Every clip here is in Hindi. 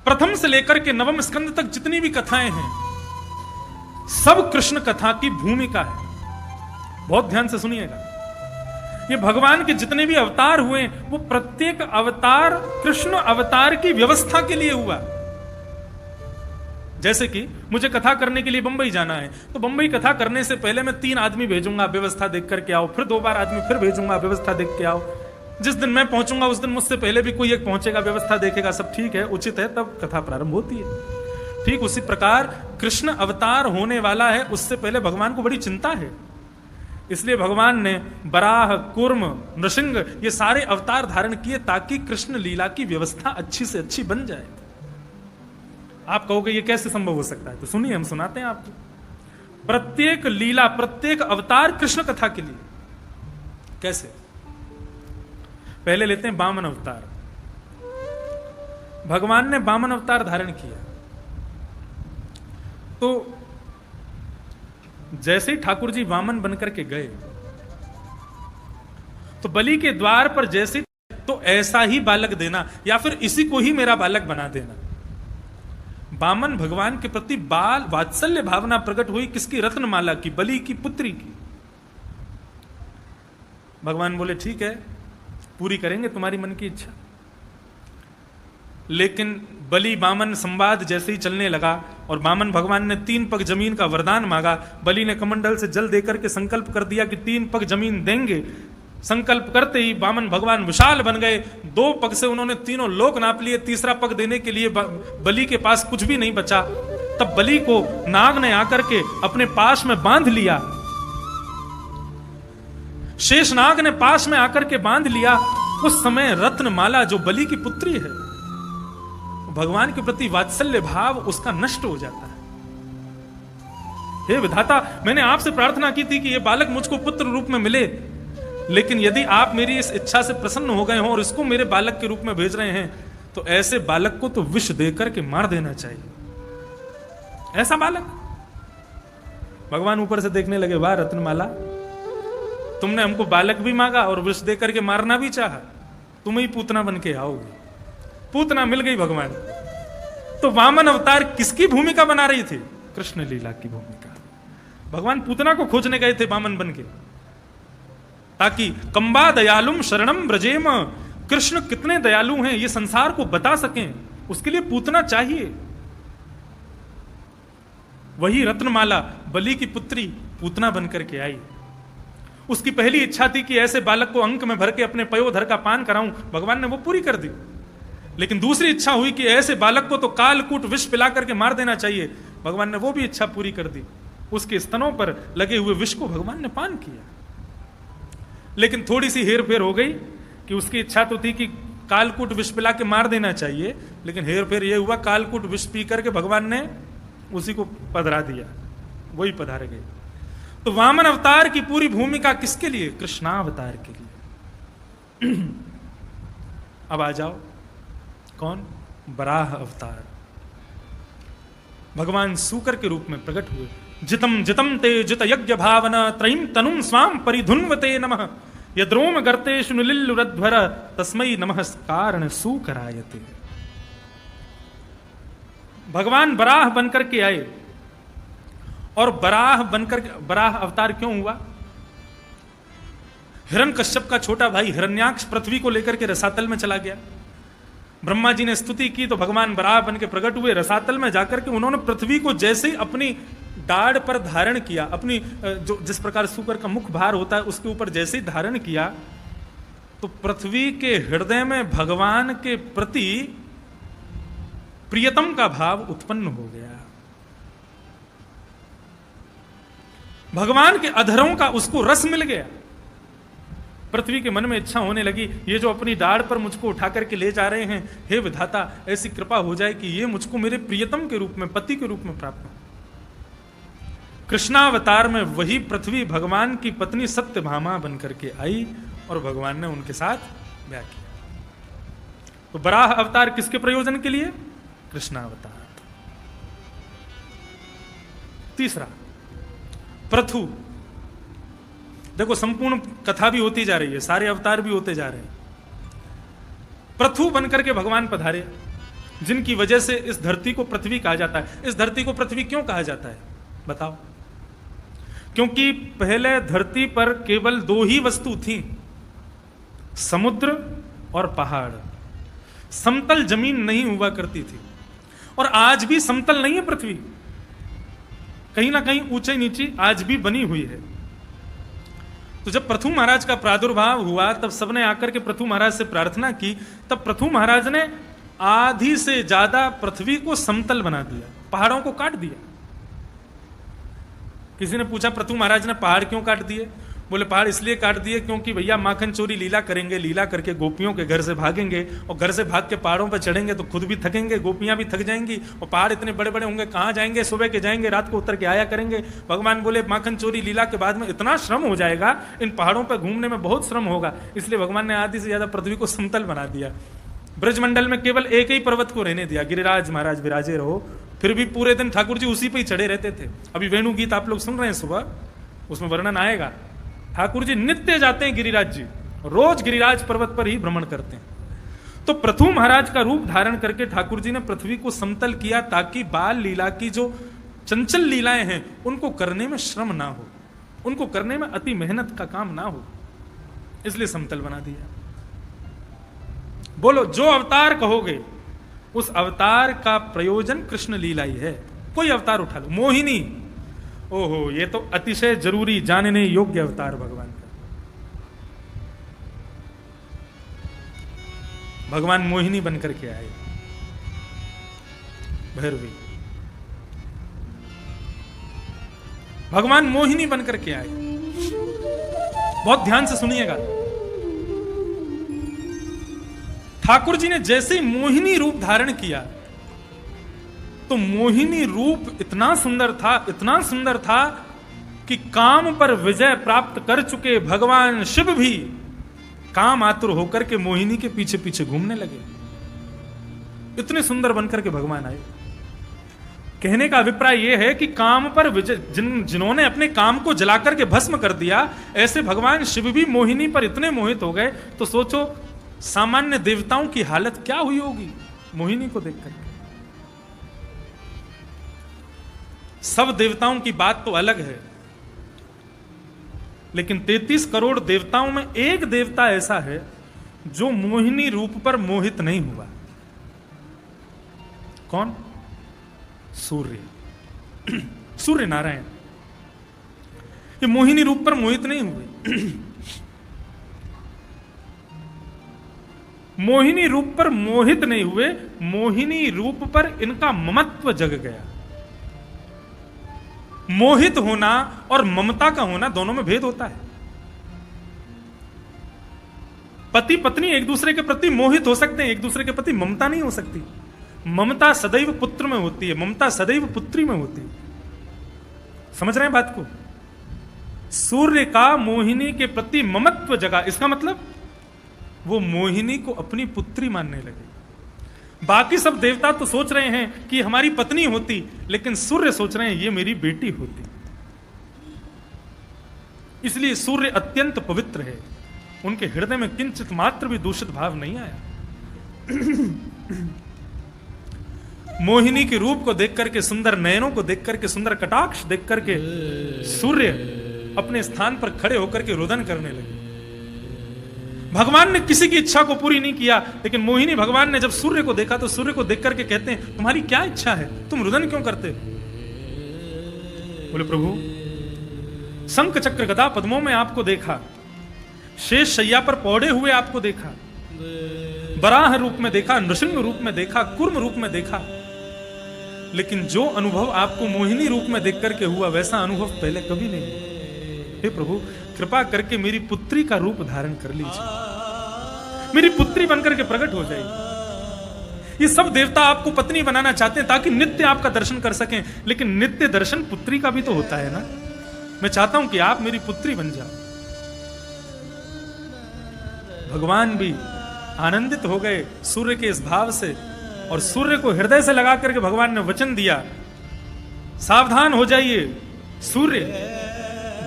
प्रथम से लेकर के नवम स्कंद तक जितनी भी कथाएं हैं सब कृष्ण कथा की भूमिका है। बहुत ध्यान से सुनिएगा। ये भगवान के जितने भी अवतार हुए वो प्रत्येक अवतार कृष्ण अवतार की व्यवस्था के लिए हुआ। जैसे कि मुझे कथा करने के लिए बंबई जाना है, तो बंबई कथा करने से पहले मैं 3 आदमी भेजूंगा, व्यवस्था देख करके आओ, फिर 2 बार आदमी फिर भेजूंगा, व्यवस्था देख के आओ। जिस दिन मैं पहुंचूंगा उस दिन मुझसे पहले भी कोई एक पहुंचेगा, व्यवस्था देखेगा, सब ठीक है, उचित है, तब कथा प्रारंभ होती है। ठीक उसी प्रकार कृष्ण अवतार होने वाला है, उससे पहले भगवान को बड़ी चिंता है। इसलिए भगवान ने बराह, कूर्म, नृसिंह ये सारे अवतार धारण किए ताकि कृष्ण लीला की व्यवस्था अच्छी से अच्छी बन जाए। आप कहोगे ये कैसे संभव हो सकता है, तो सुनिए, हम सुनाते हैं आपको। प्रत्येक लीला, प्रत्येक अवतार कृष्ण कथा के लिए। कैसे? पहले लेते हैं वामन अवतार। भगवान ने वामन अवतार धारण किया, तो जैसे ही ठाकुर जी वामन बनकर के गए तो बलि के द्वार पर जैसे तो ऐसा ही बालक देना, या फिर इसी को ही मेरा बालक बना देना। वामन भगवान के प्रति बाल वात्सल्य भावना प्रकट हुई। किसकी? रत्नमाला की, बलि की पुत्री की। भगवान बोले ठीक है, पूरी करेंगे तुम्हारी मन की इच्छा। लेकिन बलि वामन संवाद जैसे ही चलने लगा और वामन भगवान ने 3 पग जमीन का वरदान मांगा, बलि ने कमंडल से जल देकर के संकल्प कर दिया कि 3 पग जमीन देंगे। संकल्प करते ही वामन भगवान विशाल बन गए। 2 पग से उन्होंने तीनों लोक नाप लिए। तीसरा पग देने के लिए बलि के पास कुछ भी नहीं बचा। तब बलि को नाग ने आकर के अपने पास में बांध लिया। शेषनाग ने पास में आकर के बांध लिया। उस समय रत्नमाला जो बलि की पुत्री है, भगवान के प्रति वात्सल्य भाव उसका नष्ट हो जाता है। हे विधाता, मैंने आपसे प्रार्थना की थी कि यह बालक मुझको पुत्र रूप में मिले, लेकिन यदि आप मेरी इस इच्छा से प्रसन्न हो गए हो और इसको मेरे बालक के रूप में भेज रहे हैं, तो ऐसे बालक को तो विष देकर के मार देना चाहिए। ऐसा बालक। भगवान ऊपर से देखने लगे, वाह रत्नमाला, तुमने हमको बालक भी मांगा और विष देकर के मारना भी चाहा, तुम ही पूतना बन के आओगे। पूतना मिल गई भगवान। तो वामन अवतार किसकी भूमिका बना रही थी? कृष्ण लीला की भूमिका। भगवान पूतना को खोजने गए थे वामन बन के, ताकि कंबा दयालुम शरणम ब्रजेम, कृष्ण कितने दयालु हैं ये संसार को बता सकें, उसके लिए पूतना चाहिए। वही रत्नमाला बलि की पुत्री पूतना बनकर के आई। उसकी पहली इच्छा थी कि ऐसे बालक को अंक में भर के अपने पयोधर का पान कराऊं। भगवान ने वो पूरी कर दी। लेकिन दूसरी इच्छा हुई कि ऐसे बालक को तो कालकूट विष पिला करके मार देना चाहिए। भगवान ने वो भी इच्छा पूरी कर दी। उसके स्तनों पर लगे हुए विष को भगवान ने पान किया। लेकिन थोड़ी सी हेरफेर हो गई कि उसकी इच्छा तो थी कि कालकूट विष पिला के मार देना चाहिए, लेकिन हेरफेर यह हुआ कालकूट विष पी करके भगवान ने उसी को पधरा दिया, वही पधारे गए। तो वामन अवतार की पूरी भूमिका किसके लिए? कृष्णावतार के लिए। अब आ जाओ, कौन? बराह अवतार। भगवान सूकर के रूप में प्रकट हुए। जितम जितम ते जित यज्ञ भावना त्रयीम तनुम स्वाम परिधुन्वते नमः यद्रोम गर्तेषु निलिल्लुरध्वर तस्मै नमः कारण सूकरायते। भगवान बराह बनकर के आए। और बराह अवतार क्यों हुआ? हिरण्यकश्यप का छोटा भाई हिरण्याक्ष पृथ्वी को लेकर के रसातल में चला गया। ब्रह्मा जी ने स्तुति की तो भगवान बराह बन के प्रकट हुए। रसातल में जाकर के उन्होंने पृथ्वी को जैसे ही अपनी दाढ़ पर धारण किया, अपनी जो जिस प्रकार सूकर का मुख भार होता है उसके ऊपर जैसे ही धारण किया, तो पृथ्वी के हृदय में भगवान के प्रति प्रियतम का भाव उत्पन्न हो गया। भगवान के अधरों का उसको रस मिल गया। पृथ्वी के मन में इच्छा होने लगी, ये जो अपनी दाढ़ पर मुझको उठा करके ले जा रहे हैं, हे विधाता ऐसी कृपा हो जाए कि ये मुझको मेरे प्रियतम के रूप में, पति के रूप में प्राप्त हो। कृष्णावतार में वही पृथ्वी भगवान की पत्नी सत्यभामा बनकर के आई और भगवान ने उनके साथ ब्याह किया। तो बराह अवतार किसके प्रयोजन के लिए? कृष्णावतार। तीसरा पृथु। देखो संपूर्ण कथा भी होती जा रही है, सारे अवतार भी होते जा रहे हैं। पृथु बनकर के भगवान पधारे। जिनकी वजह से इस धरती को पृथ्वी कहा जाता है। इस धरती को पृथ्वी क्यों कहा जाता है बताओ? क्योंकि पहले धरती पर केवल दो ही वस्तु थी, समुद्र और पहाड़। समतल जमीन नहीं हुआ करती थी, और आज भी समतल नहीं है पृथ्वी, कहीं ना कहीं ऊंचे नीचे आज भी बनी हुई है। तो जब पृथु महाराज का प्रादुर्भाव हुआ तब सबने आकर के पृथु महाराज से प्रार्थना की। तब पृथु महाराज ने आधी से ज्यादा पृथ्वी को समतल बना दिया, पहाड़ों को काट दिया। किसी ने पूछा पृथु महाराज ने पहाड़ क्यों काट दिए? बोले पहाड़ इसलिए काट दिए क्योंकि भैया माखन चोरी लीला करेंगे, लीला करके गोपियों के घर से भागेंगे, और घर से भाग के पहाड़ों पर चढ़ेंगे तो खुद भी थकेंगे, गोपियां भी थक जाएंगी, और पहाड़ इतने बड़े बड़े होंगे, कहाँ जाएंगे? सुबह के जाएंगे, रात को उतर के आया करेंगे। भगवान बोले माखन चोरी लीला के बाद में इतना श्रम हो जाएगा, इन पहाड़ों पर घूमने में बहुत श्रम होगा, इसलिए भगवान ने आधी से ज्यादा पृथ्वी को समतल बना दिया। ब्रजमंडल में केवल एक ही पर्वत को रहने दिया, गिरिराज महाराज विराजे रहो। फिर भी पूरे दिन ठाकुर जी उसी पे ही चढ़े रहते थे। अभी वेणु गीत आप लोग सुन रहे हैं सुबह, उसमें वर्णन आएगा। ठाकुर जी नित्य जाते हैं गिरिराज जी, रोज गिरिराज पर्वत पर ही भ्रमण करते हैं। तो पृथु महाराज का रूप धारण करके ठाकुर जी ने पृथ्वी को समतल किया, ताकि बाल लीला की जो चंचल लीलाएं हैं उनको करने में श्रम ना हो, उनको करने में अति मेहनत का काम ना हो, इसलिए समतल बना दिया। बोलो जो अवतार कहोगे उस अवतार का प्रयोजन कृष्ण लीला ही है। कोई अवतार उठा लो, मोहिनी, ओहो ये तो अतिशय जरूरी जानने योग्य अवतार भगवान का। भगवान मोहिनी बनकर के आए, भैरवी भगवान मोहिनी बनकर के आए। बहुत ध्यान से सुनिएगा। ठाकुर जी ने जैसे ही मोहिनी रूप धारण किया तो मोहिनी रूप इतना सुंदर था, इतना सुंदर था कि काम पर विजय प्राप्त कर चुके भगवान शिव भी काम आतुर होकर के मोहिनी के पीछे पीछे घूमने लगे। इतने सुंदर बनकर के भगवान आए। कहने का अभिप्राय यह है कि काम पर विजय, जिन्होंने अपने काम को जलाकर के भस्म कर दिया, ऐसे भगवान शिव भी मोहिनी पर इतने मोहित हो गए। तो सोचो सामान्य देवताओं की हालत क्या हुई होगी मोहिनी को देखकर। सब देवताओं की बात तो अलग है, लेकिन 33 करोड़ देवताओं में एक देवता ऐसा है जो मोहिनी रूप पर मोहित नहीं हुआ। कौन? सूर्य। सूर्य नारायण ये मोहिनी रूप पर मोहित नहीं हुए। मोहिनी रूप पर मोहित नहीं हुए, मोहिनी रूप पर इनका ममत्व जग गया। मोहित होना और ममता का होना दोनों में भेद होता है। पति पत्नी एक दूसरे के प्रति मोहित हो सकते हैं, एक दूसरे के प्रति ममता नहीं हो सकती। ममता सदैव पुत्र में होती है, ममता सदैव पुत्री में होती है। समझ रहे हैं बात को? सूर्य का मोहिनी के प्रति ममत्व जगा, इसका मतलब वो मोहिनी को अपनी पुत्री मानने लगे। बाकी सब देवता तो सोच रहे हैं कि हमारी पत्नी होती, लेकिन सूर्य सोच रहे हैं ये मेरी बेटी होती। इसलिए सूर्य अत्यंत पवित्र है, उनके हृदय में किंचित मात्र भी दूषित भाव नहीं आया। मोहिनी के रूप को देख करके, सुंदर नयनों को देख करके, सुंदर कटाक्ष देख करके सूर्य अपने स्थान पर खड़े होकर के रुदन करने लगे। भगवान ने किसी की इच्छा को पूरी नहीं किया, लेकिन मोहिनी भगवान ने जब सूर्य को देखा तो सूर्य को देख करके कहते हैं तुम्हारी क्या इच्छा है, तुम रुदन क्यों करते हो? बोले प्रभु शंख चक्र गदा पद्मों में आपको देखा, शेष शैया पर पौड़े हुए आपको देखा, बराह रूप में देखा, नृसिंह रूप में देखा, कूर्म रूप में देखा, लेकिन जो अनुभव आपको मोहिनी रूप में देख करके हुआ वैसा अनुभव पहले कभी नहीं। हे प्रभु कृपा करके मेरी पुत्री का रूप धारण कर लीजिए, मेरी पुत्री बनकर के प्रकट हो जाएगी। ये सब देवता आपको पत्नी बनाना चाहते हैं ताकि नित्य आपका दर्शन कर सकें, लेकिन नित्य दर्शन पुत्री का भी तो होता है ना। मैं चाहता हूं कि आप मेरी पुत्री बन जाओ। भगवान भी आनंदित हो गए सूर्य के इस भाव से, और सूर्य को हृदय से लगा करके भगवान ने वचन दिया, सावधान हो जाइए सूर्य,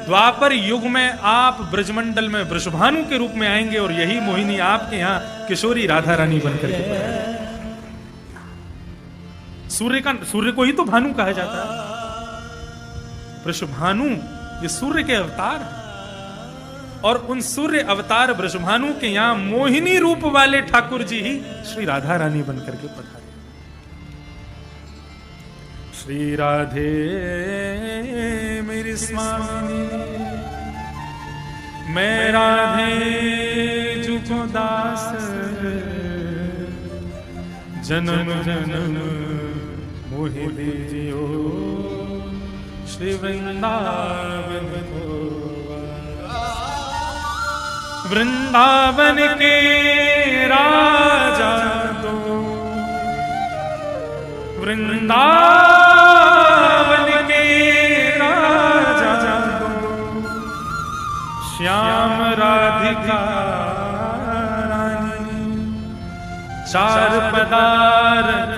द्वापर युग में आप ब्रजमंडल में वृषभानु के रूप में आएंगे और यही मोहिनी आपके यहां किशोरी राधा रानी बनकर के सूर्य को ही तो भानु कहा जाता है। वृषभानु ये सूर्य के अवतार हैं। और उन सूर्य अवतार वृषभानु के यहां मोहिनी रूप वाले ठाकुर जी ही श्री राधा रानी बनकर के पधारे। श्री राधे मेरी स्वामिनी, मैं राधे जुको दास, जन्म जन्म मोहि दीजियो श्री वृंदावन को। वृंदावन के राजा दो, वृंदावन के राजा दो, श्याम राधिका रानी, चार पदार्थ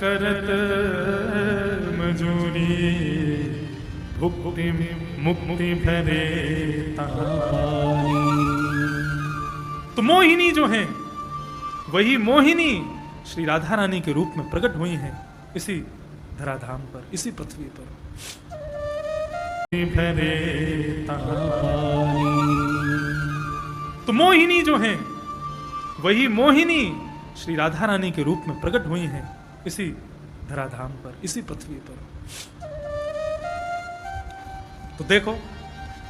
करत मजूरी, भुक्ति मुक्ति भरे तानी। तो मोहिनी जो हैं वही मोहिनी श्री राधा रानी के रूप में प्रकट हुई हैं इसी धराधाम पर, इसी पृथ्वी पर। तो मोहिनी जो हैं वही मोहिनी श्री राधा रानी के रूप में प्रकट हुई हैं इसी धराधाम पर, इसी पृथ्वी पर। तो देखो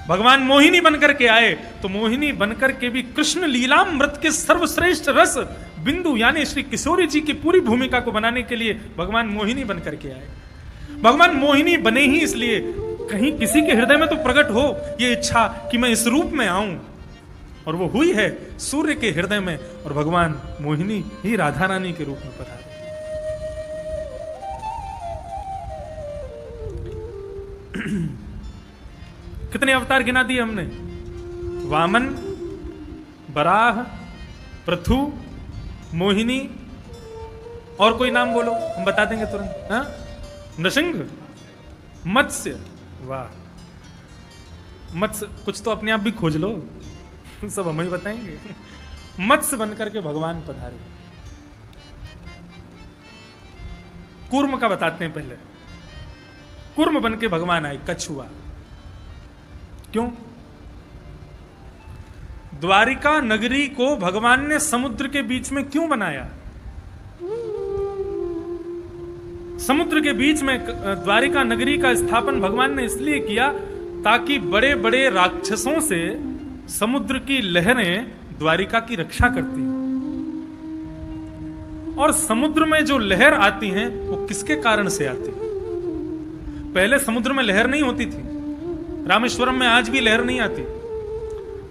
भगवान मोहिनी बनकर के आए, तो मोहिनी बनकर के भी कृष्ण लीलामृत के सर्वश्रेष्ठ रस बिंदु यानी श्री किशोरी जी की पूरी भूमिका को बनाने के लिए भगवान मोहिनी बनकर के आए। भगवान मोहिनी बने ही इसलिए कहीं किसी के हृदय में तो प्रकट हो ये इच्छा कि मैं इस रूप में आऊं, और वो हुई है सूर्य के हृदय में, और भगवान मोहिनी ही राधा रानी के रूप में पधारे। कितने अवतार गिना दिए हमने? वामन, बराह, पृथु, मोहिनी, और कोई नाम बोलो हम बता देंगे तुरंत। हाँ, नृसिंह, मत्स्य। वाह, मत्स्य कुछ तो अपने आप भी खोज लो, सब हम ही बताएंगे। मत्स्य बनकर के भगवान पधारे। कूर्म का बताते हैं पहले। कूर्म बन के भगवान आए, कछुआ। क्यों? द्वारिका नगरी को भगवान ने समुद्र के बीच में क्यों बनाया? समुद्र के बीच में द्वारिका नगरी का स्थापन भगवान ने इसलिए किया ताकि बड़े बड़े राक्षसों से समुद्र की लहरें द्वारिका की रक्षा करती हैं। और समुद्र में जो लहर आती हैं वो किसके कारण से आती है? पहले समुद्र में लहर नहीं होती थी। रामेश्वरम में आज भी लहर नहीं आती।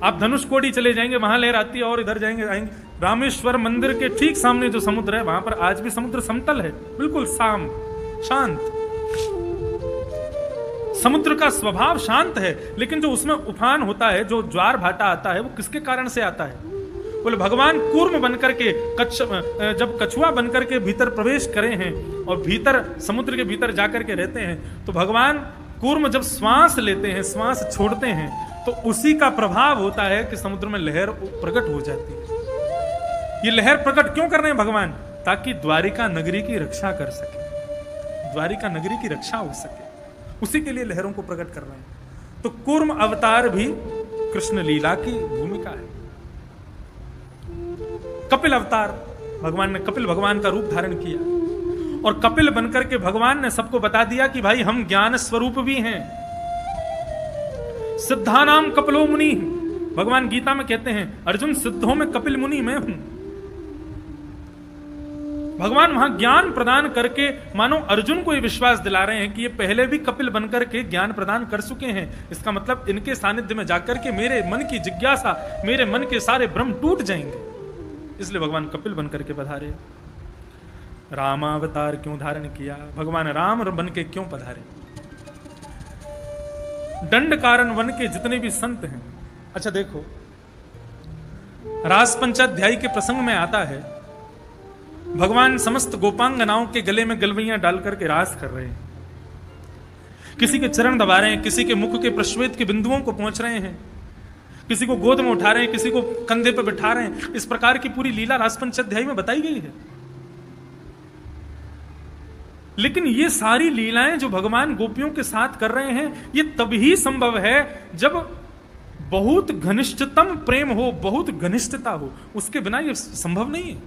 आप धनुषकोडी चले जाएंगे, वहां लहर आती है, और इधर जाएंगे आएंगे रामेश्वर मंदिर के ठीक सामने जो समुद्र है वहां पर आज भी समुद्र समतल है, बिल्कुल शांत। समुद्र का स्वभाव शांत है, लेकिन जो उसमें उफान होता है, जो ज्वार भाटा आता है, वो किसके कारण से आता है? बोले भगवान कूर्म बनकर के जब कछुआ बनकर के भीतर प्रवेश करे हैं और भीतर समुद्र के भीतर जाकर के रहते हैं, तो भगवान कूर्म जब श्वास लेते हैं, श्वास छोड़ते हैं, तो उसी का प्रभाव होता है कि समुद्र में लहर प्रकट हो जाती है। ये लहर प्रकट क्यों कर रहे हैं भगवान? ताकि द्वारिका नगरी की रक्षा कर सके, द्वारिका नगरी की रक्षा हो सके, उसी के लिए लहरों को प्रकट कर रहे हैं। तो कूर्म अवतार भी कृष्ण लीला की भूमिका है। कपिल अवतार, भगवान ने कपिल भगवान का रूप धारण किया, और कपिल बनकर के भगवान ने सबको बता दिया कि भाई हम ज्ञान स्वरूप भी हैं। सिद्धानाम कपिलो मुनि, भगवान गीता में कहते हैं अर्जुन सिद्धों में कपिल मुनि मैं हूं। भगवान वहां ज्ञान प्रदान करके मानो अर्जुन को ये विश्वास दिला रहे हैं कि ये पहले भी कपिल बनकर के ज्ञान प्रदान कर चुके हैं। इसका मतलब इनके सानिध्य में जाकर के मेरे मन की जिज्ञासा, मेरे मन के सारे भ्रम टूट जाएंगे। इसलिए भगवान कपिल बनकर के पधारे। रामावतार क्यों धारण किया? भगवान राम बन के क्यों पधारे? दंड कारण वन के जितने भी संत हैं, अच्छा देखो, रास पंचाध्यायी के प्रसंग में आता है भगवान समस्त गोपांगनाओं के गले में गलवैयां डाल करके रास कर रहे हैं, किसी के चरण दबा रहे हैं, किसी के मुख के प्रश्वेत के बिंदुओं को पहुंच रहे हैं, किसी को गोद में उठा रहे हैं, किसी को कंधे पर बिठा रहे हैं। इस प्रकार की पूरी लीला रास पंचाध्यायी में बताई गई है। लेकिन ये सारी लीलाएं जो भगवान गोपियों के साथ कर रहे हैं, ये तभी संभव है जब बहुत घनिष्ठतम प्रेम हो, बहुत घनिष्ठता हो। उसके बिना ये संभव नहीं है।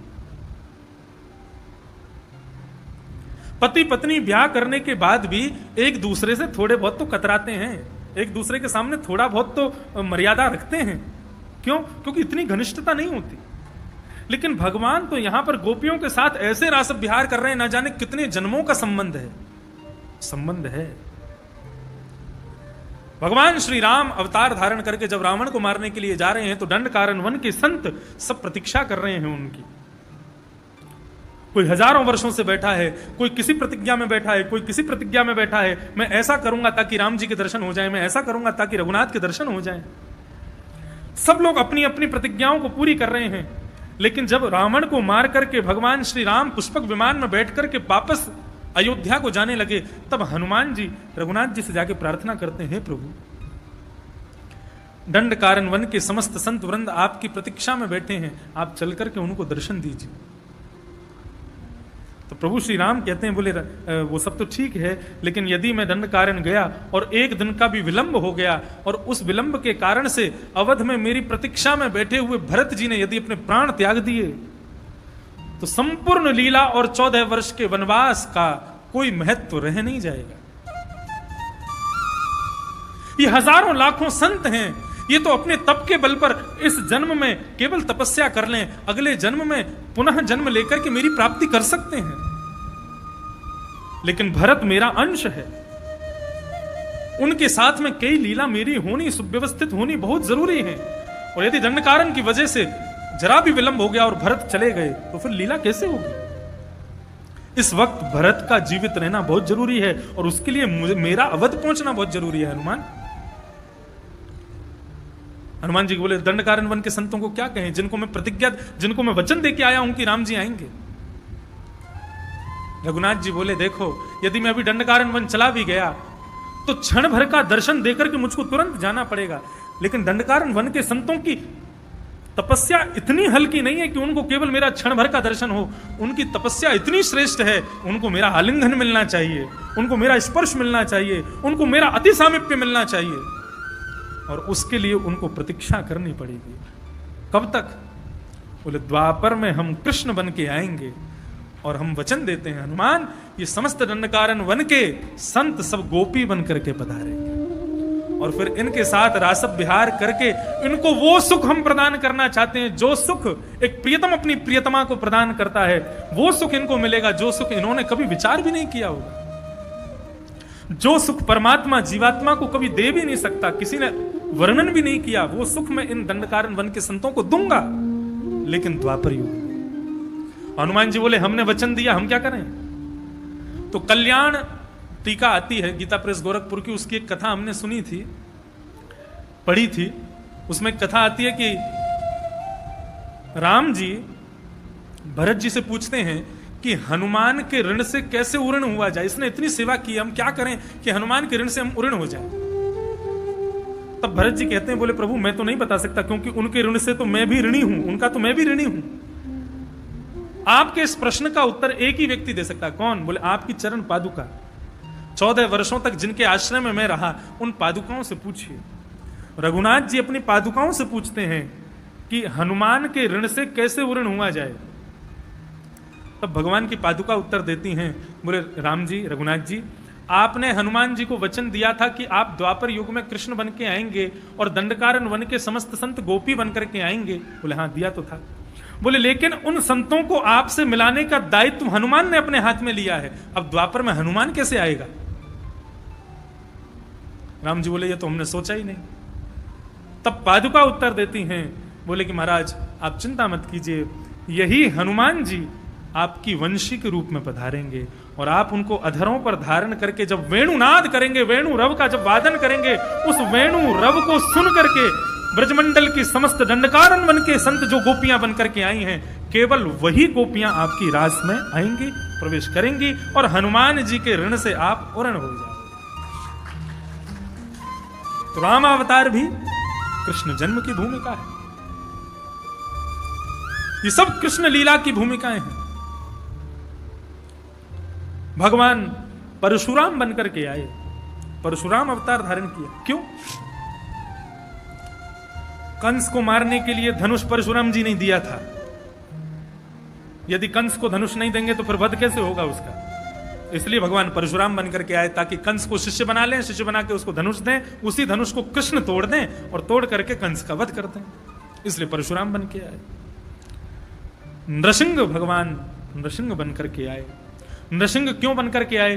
पति पत्नी ब्याह करने के बाद भी एक दूसरे से थोड़े बहुत तो कतराते हैं, एक दूसरे के सामने थोड़ा बहुत तो मर्यादा रखते हैं। क्यों? क्योंकि इतनी घनिष्ठता नहीं होती। लेकिन भगवान तो यहां पर गोपियों के साथ ऐसे रास विहार कर रहे हैं, ना जाने कितने जन्मों का संबंध है। भगवान श्री राम अवतार धारण करके जब रावण को मारने के लिए जा रहे हैं, तो दंडकारण्य वन के संत सब प्रतीक्षा कर रहे हैं उनकी। कोई हजारों वर्षों से बैठा है, कोई किसी प्रतिज्ञा में बैठा है, कोई किसी प्रतिज्ञा में बैठा है। मैं ऐसा करूंगा ताकि राम जी के दर्शन हो जाए, मैं ऐसा करूंगा ताकि रघुनाथ के दर्शन हो जाए। सब लोग अपनी अपनी प्रतिज्ञाओं को पूरी कर रहे हैं। लेकिन जब रावण को मार करके भगवान श्री राम पुष्पक विमान में बैठ करके वापस अयोध्या को जाने लगे, तब हनुमान जी रघुनाथ जी से जाके प्रार्थना करते हैं, प्रभु दंडकारण्य वन के समस्त संत वृंद आपकी प्रतीक्षा में बैठे हैं, आप चल करके उनको दर्शन दीजिए। तो प्रभु श्री राम कहते हैं, बोले वो सब तो ठीक है, लेकिन यदि मैं दंडकारण्य गया और एक दिन का भी विलंब हो गया, और उस विलंब के कारण से अवध में मेरी प्रतीक्षा में बैठे हुए भरत जी ने यदि अपने प्राण त्याग दिए, तो संपूर्ण लीला और 14 वर्ष के वनवास का कोई महत्व तो रह नहीं जाएगा। ये हजारों लाखों संत हैं, ये तो अपने तप के बल पर इस जन्म में केवल तपस्या कर लें, अगले जन्म में पुनः जन्म लेकर के मेरी प्राप्ति कर सकते हैं। लेकिन भरत मेरा अंश है, उनके साथ में कई लीला मेरी होनी, सुव्यवस्थित होनी बहुत जरूरी है। और यदि दंडकारण्य की वजह से जरा भी विलंब हो गया और भरत चले गए, तो फिर लीला कैसे होगी? इस वक्त भरत का जीवित रहना बहुत जरूरी है, और उसके लिए मेरा अवध पहुंचना बहुत जरूरी है। हनुमान जी बोले, दंडकारण्य वन के संतों को क्या कहें, जिनको मैं वचन दे के आया हूं कि राम जी आएंगे। रघुनाथ जी बोले, देखो यदि मैं अभी दंडकारण्य वन चला भी गया तो क्षण भर का दर्शन देकर के मुझको तुरंत जाना पड़ेगा। लेकिन दंडकारण्य वन के संतों की तपस्या इतनी हल्की नहीं है कि उनको केवल मेरा क्षण भर का दर्शन हो। उनकी तपस्या इतनी श्रेष्ठ है, उनको मेरा आलिंगन मिलना चाहिए, उनको मेरा स्पर्श मिलना चाहिए, उनको मेरा अति सामीप्य मिलना चाहिए। और उसके लिए उनको प्रतीक्षा करनी पड़ेगी। कब तक? बोले, द्वापर में हम कृष्ण बन के आएंगे। और हम वचन देते हैं हनुमान, ये समस्त दंडकारण्य वन के संत सब गोपी बन करके पधारेंगे, और फिर इनके साथ रासव विहार करके इनको वो सुख हम प्रदान करना चाहते हैं, जो सुख एक प्रियतम अपनी प्रियतमा को प्रदान करता है, वो सुख इनको मिलेगा, जो सुख इन्होंने कभी विचार भी नहीं किया होगा, जो सुख परमात्मा जीवात्मा को कभी दे भी नहीं सकता, किसी ने वर्णन भी नहीं किया, वो सुख मैं इन दंडकारण्य वन के संतों को दूंगा। लेकिन द्वापर युग, हनुमान जी बोले, हमने वचन दिया, हम क्या करें? तो कल्याण टीका आती है गीता प्रेस गोरखपुर की, उसकी एक कथा हमने सुनी थी, पढ़ी थी। उसमें कथा आती है कि राम जी भरत जी से पूछते हैं कि हनुमान के ऋण से कैसे उऋण हुआ जाए, इसने इतनी सेवा की, हम क्या करें कि हनुमान के ऋण से हम उऋण हो जाए। तब भरत जी कहते हैं, बोले प्रभु मैं तो नहीं बता सकता, क्योंकि उनके ऋण से तो मैं भी ऋणी हूं, उनका तो मैं भी ऋणी हूं। आपके इस प्रश्न का उत्तर एक ही व्यक्ति दे सकता है। कौन? बोले आपकी चरण पादुका। 14 वर्षों तक जिनके आश्रय में मैं रहा, उन पादुकाओं से पूछिए। रघुनाथ जी अपनी पादुकाओं से पूछते हैं कि हनुमान के ऋण से कैसे उऋण हुआ जाए। तब भगवान की पादुका उत्तर देती हैं, बोले राम जी, रघुनाथ जी, आपने हनुमान जी को वचन दिया था कि आप द्वापर युग में कृष्ण बन के आएंगे और दंडकारण्य वन के समस्त संत गोपी बन करके आएंगे। बोले हाँ, दिया तो था। बोले लेकिन उन संतों को आपसे मिलाने का दायित्व हनुमान ने अपने हाथ में लिया है, अब द्वापर में हनुमान कैसे आएगा? राम जी बोले, ये तो हमने सोचा ही नहीं। तब पादुका उत्तर देती हैं, बोले कि महाराज आप चिंता मत कीजिए, यही हनुमान जी आपकी वंशी के रूप में पधारेंगे, और आप उनको अधरों पर धारण करके जब वेणुनाद करेंगे, वेणु रव का जब वादन करेंगे, उस वेणु रव को सुन करके ब्रजमंडल की समस्त दंडकारण्य वन के संत जो गोपियां बन करके आई हैं, केवल वही गोपियां आपकी रास में आएंगी, प्रवेश करेंगी, और हनुमान जी के ऋण से आप उऋण हो जाओगे। तो राम अवतार भी कृष्ण जन्म की भूमिका है। ये सब कृष्ण लीला की भूमिकाएं हैं। भगवान परशुराम बनकर के आए, परशुराम अवतार धारण किया। क्यों? कंस को मारने के लिए धनुष परशुराम जी ने दिया था। यदि कंस को धनुष नहीं देंगे तो फिर वध कैसे होगा उसका? इसलिए भगवान परशुराम बनकर के आए ताकि कंस को शिष्य बना लें, शिष्य बना के उसको धनुष दें, उसी धनुष को कृष्ण तोड़ दें और तोड़ करके कंस का वध कर दें। इसलिए परशुराम बन के आए। नृसिंह भगवान नृसिंह बनकर के आए। नृसिंह क्यों बनकर के आए?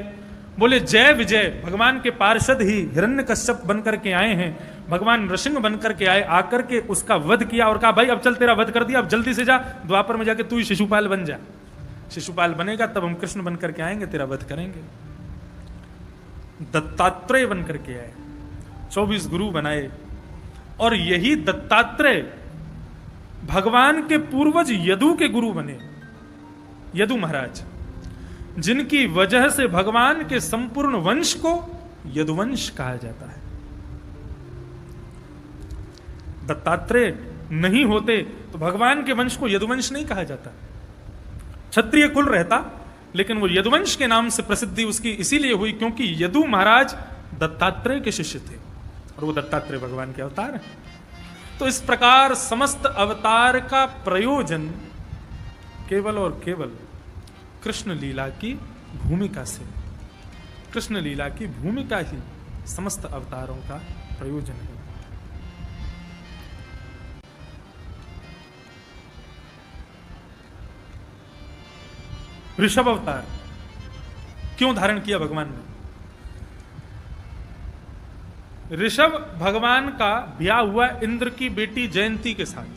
बोले जय विजय, भगवान के पार्षद ही हिरण्यकश्यप बनकर के आए हैं। भगवान नृसिंह बनकर के आए, आकर के उसका वध किया और कहा भाई अब चल तेरा वध कर दिया, अब जल्दी से जा द्वापर में जाके तू ही शिशुपाल बन जा। शिशुपाल बनेगा तब हम कृष्ण बनकर के आएंगे, तेरा वध करेंगे। दत्तात्रेय बनकर के आए, 24 गुरु बनाए। और यही दत्तात्रेय भगवान के पूर्वज यदु के गुरु बने। यदु महाराज, जिनकी वजह से भगवान के संपूर्ण वंश को यदुवंश कहा जाता है। दत्तात्रेय नहीं होते तो भगवान के वंश को यदुवंश नहीं कहा जाता। क्षत्रिय कुल रहता, लेकिन वो यदुवंश के नाम से प्रसिद्धि उसकी इसीलिए हुई क्योंकि यदु महाराज दत्तात्रेय के शिष्य थे और वो दत्तात्रेय भगवान के अवतार हैं। तो इस प्रकार समस्त अवतार का प्रयोजन केवल और केवल कृष्ण लीला की भूमिका से, कृष्ण लीला की भूमिका ही समस्त अवतारों का प्रयोजन है। ऋषभ अवतार क्यों धारण किया भगवान ने? ऋषभ भगवान का ब्याह हुआ इंद्र की बेटी जयंती के साथ,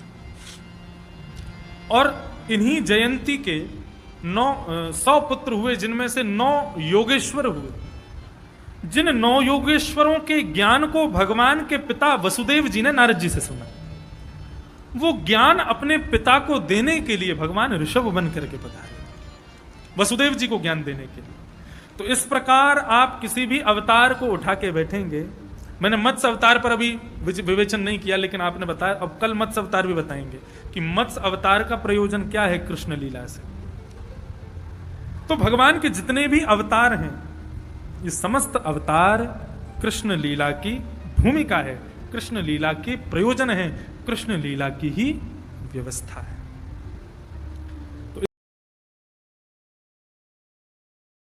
और इन्हीं जयंती के 100 पुत्र हुए, जिनमें से 9 योगेश्वर हुए। जिन 9 योगेश्वरों के ज्ञान को भगवान के पिता वसुदेव जी ने नारद जी से सुना, वो ज्ञान अपने पिता को देने के लिए भगवान ऋषभ बन करके पधारे, वसुदेव जी को ज्ञान देने के लिए। तो इस प्रकार आप किसी भी अवतार को उठा के बैठेंगे, मैंने मत्स्य अवतार पर अभी विवेचन नहीं किया, लेकिन आपने बताया, अब कल मत्स्य अवतार भी बताएंगे कि मत्स्य अवतार का प्रयोजन क्या है कृष्ण लीला से। तो भगवान के जितने भी अवतार हैं, ये समस्त अवतार कृष्ण लीला की भूमिका है, कृष्ण लीला के प्रयोजन है, कृष्ण लीला की ही व्यवस्था है।